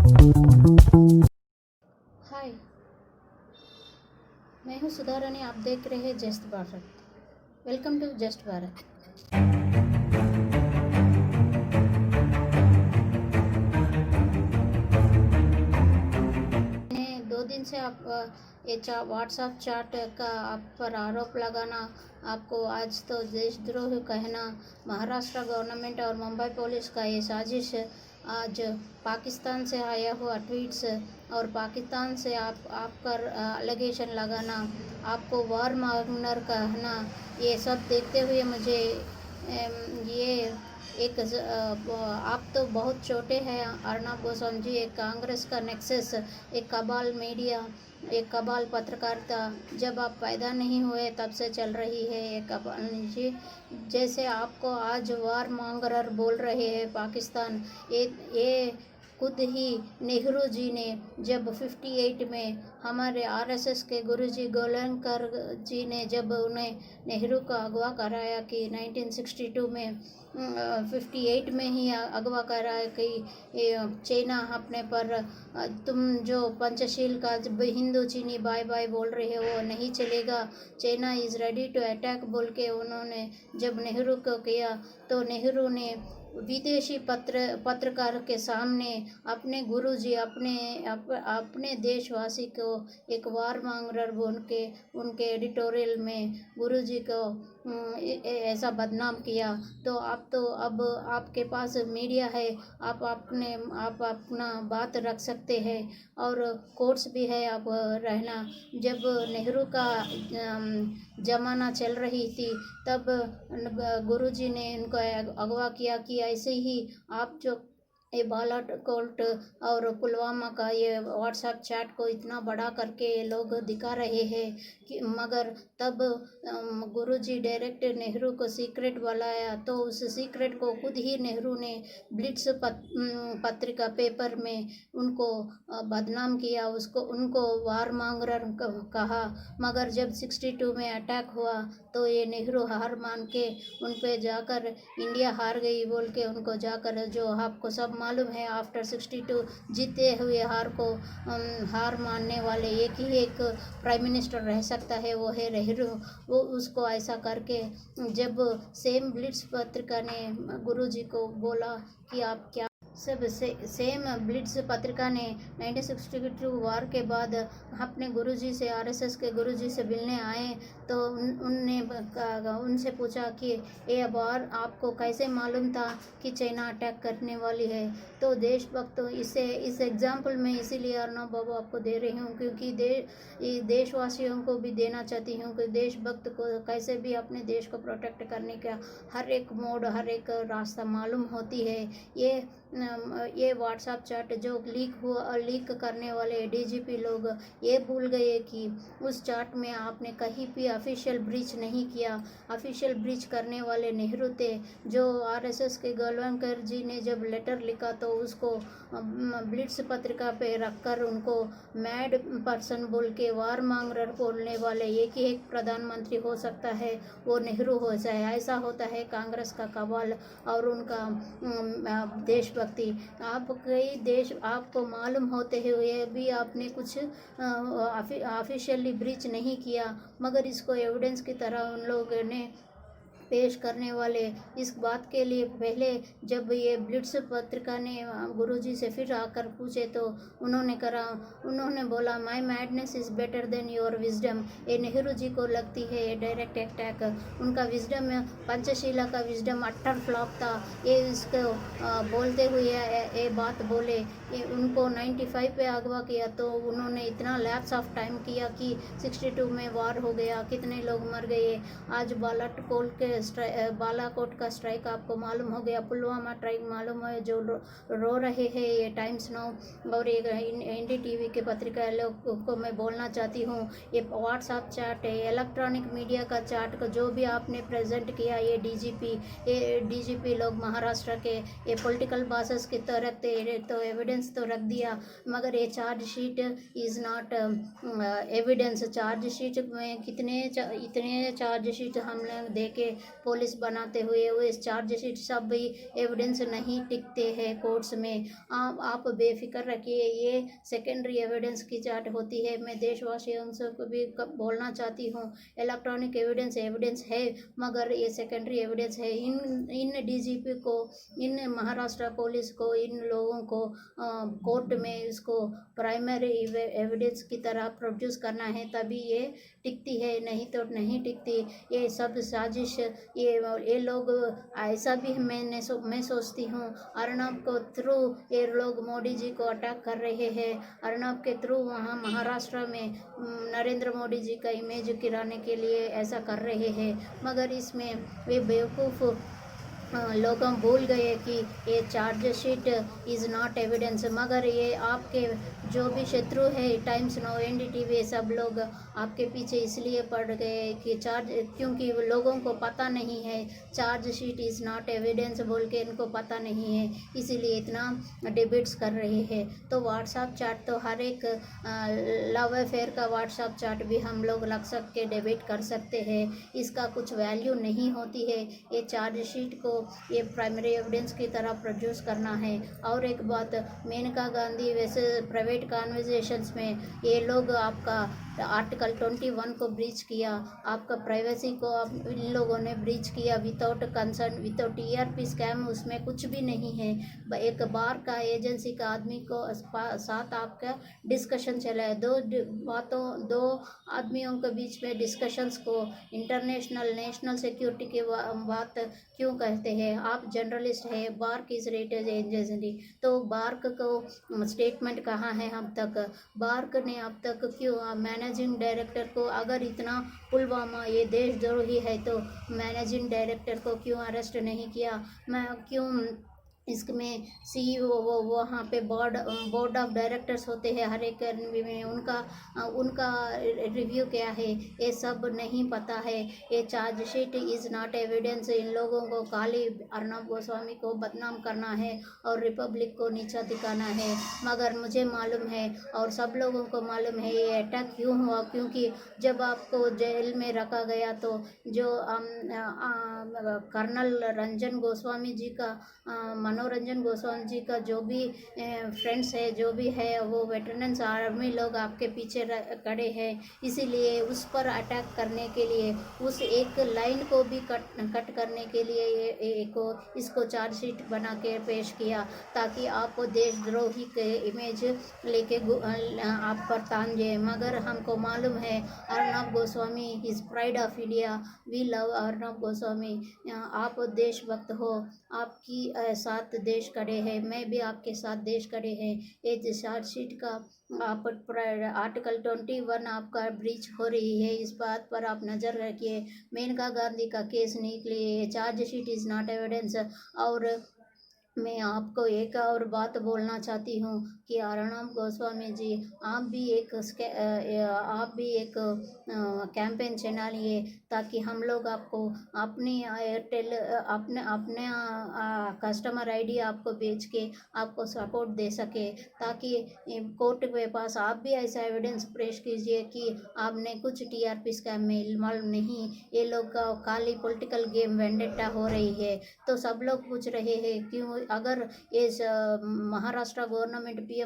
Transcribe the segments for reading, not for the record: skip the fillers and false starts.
हाय, मैं हूँ सुधा रानी। आप देख रहे हैं just Bharat. Welcome to just Bharat. मैंने 2 दिन से ये व्हाट्सएप चैट का आप पर आरोप लगाना, आपको आज तो देशद्रोह कहना, महाराष्ट्र गवर्नमेंट और मुंबई पुलिस का ये साजिश, आज पाकिस्तान से आया हुआ ट्वीट्स और पाकिस्तान से आप कर एलिगेशन लगाना, आपको वार मांगनर कहना, ये सब देखते हुए मुझे ये एक आप तो बहुत छोटे हैं अर्नब गोस्वामी जी। एक कांग्रेस का नेक्सस, एक कबाल मीडिया, एक कबाल पत्रकारिता जब आप पैदा नहीं हुए तब से चल रही है। एक कबाल जी जैसे आपको आज वार मांगरर बोल रहे हैं पाकिस्तान, ये खुद ही नेहरू जी ने जब 58 में हमारे आरएसएस के गुरुजी गोलनकर जी ने जब उन्हें नेहरू का अगवा कराया कि 1962 में 58 में ही अगवा कराया कि चाइना अपने पर तुम जो पंचशील का हिंदू चीनी बाय बाय बोल रहे हो वो नहीं चलेगा, China is ready to attack बोल के उन्होंने जब नेहरू को किया तो नेहरू ने विदेशी पत्रकार के सामने अपने गुरुजी अपने देशवासी को एक वार मांगरर बोल के उनके एडिटोरियल में गुरुजी को ऐसा बदनाम किया। तो अब आपके पास मीडिया है, आप अपना बात रख सकते हैं और कोर्ट्स भी है आप रहना। जब नेहरू का ज़माना चल रही थी तब गुरुजी ने इनको अगवा किया कि ऐसे ही आप जो ये बालाकोट और पुलवामा का ये व्हाट्सएप चैट को इतना बड़ा करके लोग दिखा रहे हैं कि मगर तब गुरुजी डायरेक्ट नेहरू को सीक्रेट बुलाया तो उस सीक्रेट को खुद ही नेहरू ने ब्लिट्स पत्रिका पेपर में उनको बदनाम किया, उनको वार मांगरर कहा। मगर जब 62 में अटैक हुआ तो ये नेहरू हार मान के उन पे जाकर इंडिया हार गई बोल के उनको जाकर, जो आपको सब मालूम है, आफ्टर 62 जीते हुए हार मानने वाले एक प्राइम मिनिस्टर रह सकता है, वो है नेहरू। वो उसको ऐसा करके जब सेम ब्लिट्स पत्रिका ने गुरुजी को बोला कि आप क्या सब सेम ब्लिट्स पत्रिका ने 1962 वार के बाद अपने गुरुजी से आरएसएस के गुरुजी से मिलने आए तो उनसे पूछा कि ये वार आपको कैसे मालूम था कि चाइना अटैक करने वाली है। तो देशभक्त इस एग्जाम्पल में इसीलिए अर्नब बाबू आपको दे रही हूँ क्योंकि देशवासियों को भी देना चाहती हूँ कि देशभक्त को कैसे भी अपने देश को प्रोटेक्ट करने का हर एक मोड, हर एक रास्ता मालूम होती है। ये व्हाट्सएप चैट जो लीक करने वाले डीजीपी लोग ये भूल गए कि उस चैट में आपने कहीं भी ऑफिशियल ब्रीच नहीं किया। ऑफिशियल ब्रीच करने वाले नेहरू थे। जो आरएसएस के गोलवलकर जी ने जब लेटर लिखा तो उसको ब्लिट्स पत्रिका पे रखकर उनको मैड पर्सन बोल के वार मांगरर बोलने वाले एक प्रधानमंत्री हो सकता है वो नेहरू हो जाए। ऐसा होता है कांग्रेस का कबाल और उनका देशभक्ति। आपको मालूम होते हुए भी आपने कुछ ऑफिशियली ब्रीच नहीं किया, मगर इसको एविडेंस की तरह उन लोगों ने पेश करने वाले इस बात के लिए पहले जब ये ब्लिट्स पत्रिका ने गुरुजी से फिर आकर पूछे तो उन्होंने बोला my madness is better than your wisdom. ये नेहरू जी को लगती है ये डायरेक्ट अटैक, उनका विजडम पंचशीला का विजडम अट्टर फ्लॉप था। ये इसको बोलते हुए ये बात बोले। ये उनको 95 पे अगवा किया तो उन्होंने इतना लैप्स ऑफ टाइम किया कि 62 में वार हो गया, कितने लोग मर गए। आज बालाकोट का स्ट्राइक आपको मालूम हो गया, पुलवामा स्ट्राइक मालूम है, जो रो रहे हैं ये टाइम्स नाउ और एक एनडीटीवी के पत्रिका लोग को मैं बोलना चाहती हूँ। ये व्हाट्सएप चैट है, इलेक्ट्रॉनिक मीडिया का चैट को जो भी आपने प्रेजेंट किया, ये डीजीपी लोग महाराष्ट्र के ये पॉलिटिकल बासेस की तो रखते तो एविडेंस तो रख दिया, मगर ये chargesheet is not evidence. Chargesheet में इतने चार्जशीट हम लोग देखे पुलिस बनाते हुए वो इस चार्जशीट सब भी एविडेंस नहीं टिकते हैं कोर्ट्स में। आप बेफिक्र रखिए, ये सेकेंडरी एविडेंस की चार्ट होती है। मैं देशवासियों से को भी बोलना चाहती हूँ, इलेक्ट्रॉनिक एविडेंस एविडेंस है, मगर ये सेकेंडरी एविडेंस है। इन डीजीपी को, इन महाराष्ट्र पुलिस को, इन लोगों को कोर्ट में इसको प्राइमरी एविडेंस की तरह प्रोड्यूस करना है, तभी ये टिकती है, नहीं तो नहीं टिकती। ये सब साजिश, ये लोग ऐसा भी मैं सोचती हूँ, अर्नब को थ्रू ये लोग मोदी जी को अटैक कर रहे हैं। अर्नब के थ्रू वहाँ महाराष्ट्र में नरेंद्र मोदी जी का इमेज गिराने के लिए ऐसा कर रहे हैं, मगर इसमें वे बेवकूफ़ लोग हम भूल गए कि ये चार्जशीट इज़ नॉट एविडेंस। मगर ये आपके जो भी शत्रु है, टाइम्स नाउ, एनडीटीवी, सब लोग आपके पीछे इसलिए पड़ गए कि क्योंकि लोगों को पता नहीं है चार्जशीट इज़ नॉट एविडेंस बोल के, इनको पता नहीं है, इसीलिए इतना डिबेट्स कर रहे हैं। तो व्हाट्सएप चैट तो हर एक लव अफेयर का व्हाट्सएप चैट भी हम लोग लग सके डिबेट कर सकते हैं, इसका कुछ वैल्यू नहीं होती है। ये चार्जशीट को ये प्राइमरी एविडेंस की तरह प्रोड्यूस करना है। और एक बात, मेनका गांधी वैसे प्राइवेट कन्वर्सेशंस में ये लोग आपका आर्टिकल 21 को ब्रीच किया, आपका प्राइवेसी को इन लोगों ने ब्रीच किया without concern, without TRP scam, उसमें कुछ भी नहीं है। एक बार का एजेंसी का आदमी को साथ आपका डिस्कशन चला है, दो आदमियों के बीच में डिस्कशंस को इंटरनेशनल नेशनल सिक्योरिटी की बात क्यों कहते हैं? आप जर्नलिस्ट है, बार्क इज रेटेड एजेंसी, तो बार्क को स्टेटमेंट कहाँ है अब तक? बार्क ने अब तक क्यों मैनेजिंग डायरेक्टर को, अगर इतना पुलवामा ये देशद्रोही है तो मैनेजिंग डायरेक्टर को क्यों अरेस्ट नहीं किया? मैं क्यों इसमें सीईओ वो वहाँ पे बोर्ड ऑफ डायरेक्टर्स होते हैं हर एक में, उनका रिव्यू क्या है, ये सब नहीं पता है। ये चार्जशीट इज़ नॉट एविडेंस। इन लोगों को खाली अर्नब गोस्वामी को बदनाम करना है और रिपब्लिक को नीचा दिखाना है। मगर मुझे मालूम है और सब लोगों को मालूम है ये अटैक क्यों हुआ, क्योंकि जब आपको जेल में रखा गया तो जो कर्नल रंजन गोस्वामी जी का, मनोरंजन गोस्वामी जी का जो भी फ्रेंड्स है, जो भी है, वो वेटरन्स आर्मी लोग आपके पीछे खड़े हैं, इसीलिए उस पर अटैक करने के लिए, उस एक लाइन को भी कट करने के लिए इसको चार्जशीट बना के पेश किया, ताकि आप देशद्रोही के इमेज लेके आप पर तान जाए। मगर हमको मालूम है Arnab Goswami is pride of India, we love Arnab Goswami. आप देशभक्त हो, आपकी साथ देश खड़े हैं, मैं भी आपके साथ देश खड़े हैं। ये चार्जशीट का आप आर्टिकल 21 आपका ब्रीच हो रही है, इस बात पर आप नज़र रखिए। मेनका गांधी का केस निकले, चार्जशीट इज़ नॉट एविडेंस। और मैं आपको एक और बात बोलना चाहती हूँ कि अर्नब गोस्वामी जी, आप भी एक कैंपेन चलाइए, ताकि हम लोग आपको अपनी एयरटेल अपने कस्टमर आईडी आपको बेच के आपको सपोर्ट दे सके, ताकि कोर्ट के पास आप भी ऐसा एविडेंस पेश कीजिए कि आपने कुछ टीआरपी स्कैम में इन्वॉल्व नहीं, ये लोग का खाली पॉलिटिकल गेम वेंडेटा हो रही है। तो सब लोग पूछ रहे हैं क्यों, अगर इस महाराष्ट्र गवर्नमेंट पीएम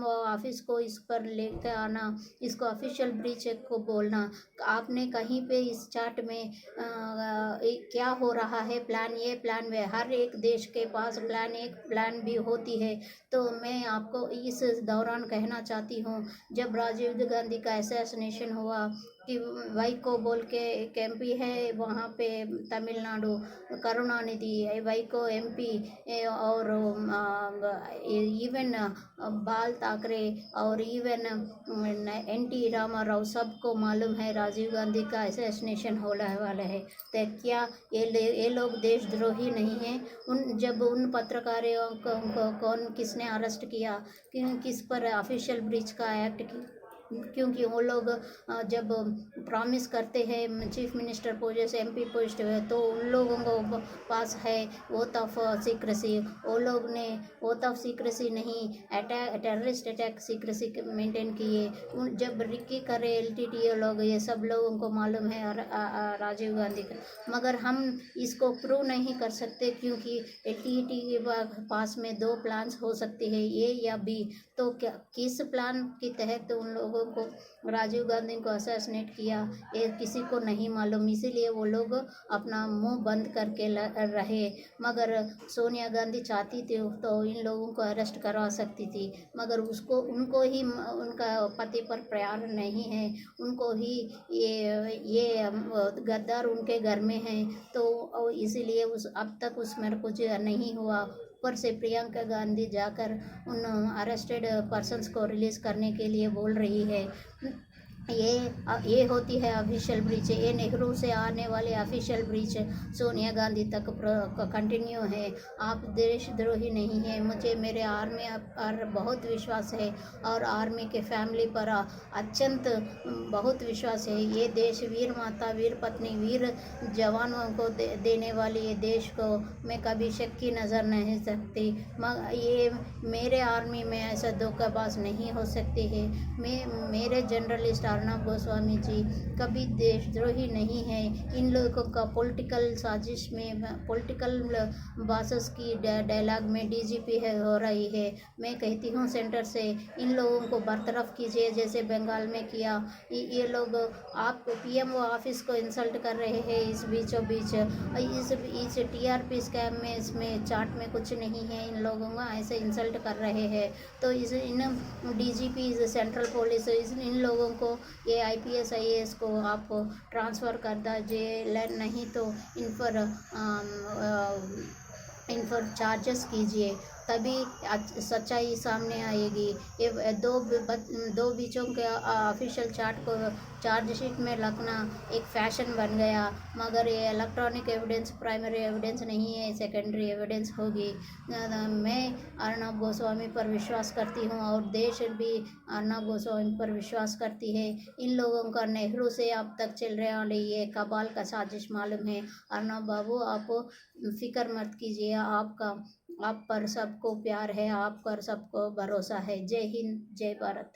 ऑफिस को इस पर लेकर आना, इसको ऑफिशियल ब्रीच को बोलना, आपने कहीं पे इस चार्ट में क्या हो रहा है, प्लान ये प्लान वे, हर एक देश के पास प्लान भी होती है। तो मैं आपको इस दौरान कहना चाहती हूँ, जब राजीव गांधी का असैसिनेशन हुआ कि वाइको बोल के एक एमपी है वहाँ पे तमिलनाडु, करुणानिधि वाइको एमपी, और इवन बाल ठाकरे और इवन एनटी रामाराव, सबको मालूम है राजीव गांधी का असैसिनेशन होने वाला है। तो क्या ये लोग देशद्रोही नहीं हैं? जब उन पत्रकारों को किसने अरेस्ट किया, किस पर ऑफिशियल ब्रीच का एक्ट क्योंकि वो लोग जब प्रॉमिस करते हैं chief minister post MP post तो उन लोगों को पास है ओथ ऑफ सीक्रेसी। वो लोग ने ओथ ऑफ सीक्रेसी नहीं, टेररिस्ट अटैक सीक्रेसी मेंटेन किए। जब रिक्की करे एलटीटीई लोग, ये सब लोगों को मालूम है और राजीव गांधी का, मगर हम इसको प्रूव नहीं कर सकते क्योंकि एलटीटीई के पास में दो प्लान्स हो सकते हैं, ए या बी। तो क्या किस प्लान के तहत उन लोगों को राजीव गांधी को असैसिनेट किया ये किसी को नहीं मालूम, इसीलिए वो लोग अपना मुंह बंद करके रहे। मगर सोनिया गांधी चाहती थी तो इन लोगों को अरेस्ट करवा सकती थी, मगर उनको ही उनका पति पर प्यार नहीं है, उनको ही ये गद्दार उनके घर में हैं, तो इसीलिए अब तक उसमें कुछ नहीं हुआ। ऊपर से प्रियंका गांधी जाकर उन अरेस्टेड पर्सन्स को रिलीज करने के लिए बोल रही है। ये होती है ऑफिशियल ब्रीच। ये नेहरू से आने वाले ऑफिशियल ब्रीच सोनिया गांधी तक कंटिन्यू है। आप देशद्रोही नहीं है, मुझे मेरे आर्मी पर बहुत विश्वास है और आर्मी के फैमिली पर अत्यंत बहुत विश्वास है। ये देश वीर माता, वीर पत्नी, वीर जवानों को देने वाली ये देश को मैं कभी शक की नज़र नहीं सकती। ये मेरे आर्मी में ऐसा धोखाबाज नहीं हो सकती है। मेरे जनरलिस्ट अर्नब गोस्वामी जी कभी देशद्रोही नहीं है। इन लोगों का पॉलिटिकल साजिश में, पॉलिटिकल बासस की डायलॉग में डीजीपी हो रही है। मैं कहती हूँ सेंटर से इन लोगों को बरतरफ कीजिए, जैसे बंगाल में किया। ये लोग आप पीएमओ ऑफिस को इंसल्ट कर रहे हैं इस बीचों बीच। इस टीआरपी स्कैम में, इसमें चार्ट में कुछ नहीं है, इन लोगों का ऐसे इंसल्ट कर रहे हैं। तो इन डीजीपी सेंट्रल पुलिस इन लोगों को, ये आईपीएस आईएएस को आप ट्रांसफ़र कर दीजिए, नहीं तो इन पर चार्जेस कीजिए, तभी सच्चाई सामने आएगी। ये दो बीचों के ऑफिशियल चार्ट को चार्जशीट में रखना एक फैशन बन गया, मगर ये इलेक्ट्रॉनिक एविडेंस प्राइमरी एविडेंस नहीं है, सेकेंडरी एविडेंस होगी। मैं अर्नब गोस्वामी पर विश्वास करती हूँ और देश भी अर्नब गोस्वामी पर विश्वास करती है। इन लोगों का नेहरू से अब तक चल रहे वाली ये कबाल का साजिश मालूम है। अर्नब बाबू, आप फिक्र मत कीजिए, आप पर सबको प्यार है, आप पर सबको भरोसा है। जय हिंद, जय भारत।